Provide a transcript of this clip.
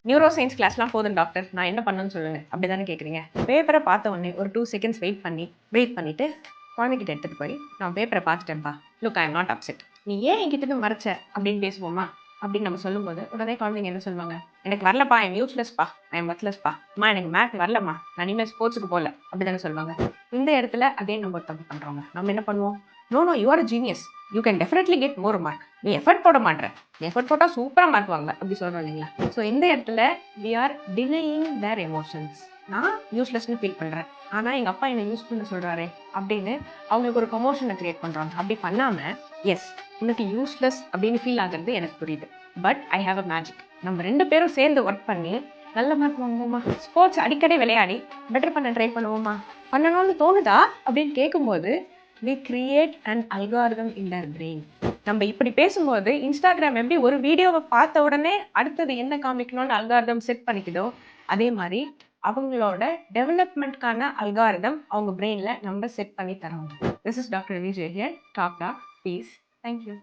Neuro science கிளாஸ்லாம் போதும் doctor, நான் என்ன பண்ணணும்னு சொல்லுங்க அப்படி தானே கேட்குறீங்க. பேப்பரை பார்த்த உடனே ஒரு 2 செகண்ட்ஸ் வெயிட் பண்ணிவிட்டு குழந்தைகிட்ட எடுத்துகிட்டு போய் நான் பேப்பரை பார்த்துட்டேன்ப்பா, look I am not upset, நீ ஏன் என்கிட்ட மறைச்ச அப்படின்னு பேசுவோமா. அப்படின்னு நம்ம சொல்லும்போது உடனே குழந்தைங்க என்ன சொல்லுவாங்க, எனக்கு வரலப்பா, ஐ எம் யூஸ்லெஸ்ப்பா, ஐ எம் ஒர்த்லெஸ்ப்பா, அம்மா எனக்கு மேத் வரலம்மா, நான் இனிமேல் ஸ்போர்ட்ஸுக்கு போகல அப்படி தானே சொல்லுவாங்க. இந்த இடத்துல அதே நம்ம தப்பு பண்ணுறோங்க. நம்ம என்ன பண்ணுவோம், no no you are a genius, you can definitely get more mark, நீ எஃபர்ட் போட மாட்டேற, எஃபர்ட் போட்டால் சூப்பராக மார்க் வாங்க அப்படி சொல்கிறோம் இல்லைங்களா. ஸோ இந்த இடத்துல we are denying their emotions. நான் யூஸ்லெஸ்ன்னு ஃபீல் பண்ணுறேன், ஆனால் எங்கள் அப்பா என்னை யூஸ் பண்ண சொல்கிறாரே அப்படின்னு அவங்களுக்கு ஒரு ப்ரொமோஷனை க்ரியேட் பண்ணுறாங்க. அப்படி பண்ணாமல், எஸ் உனக்கு யூஸ்லெஸ் அப்படின்னு ஃபீல் ஆகிறது எனக்கு புரியுது, but I have a magic. நம்ம 2 பேரும் சேர்ந்து ஒர்க் பண்ணி நல்ல மார்க் வாங்குவோமா, ஸ்போர்ட்ஸ் அடிக்கடி விளையாடி பெட்டர் பண்ண ட்ரை பண்ணுவோமா, பண்ணணும்னு தோணுதா அப்படின்னு கேட்கும்போது we create an algorithm in their brain. நம்ம இப்படி பேசும்போது இன்ஸ்டாகிராம் எப்படி ஒரு வீடியோவை பார்த்த உடனே அடுத்தது என்ன காமிக்கணும்னு அல்காரிதம் செட் பண்ணிக்குதோ, அதே மாதிரி அவங்களோட டெவலப்மெண்ட்கான அல்காரிதம் அவங்க பிரெயினில் நம்ம செட் பண்ணி தரோம். This is doctor Vijay here. Doc talk peace. Thank you.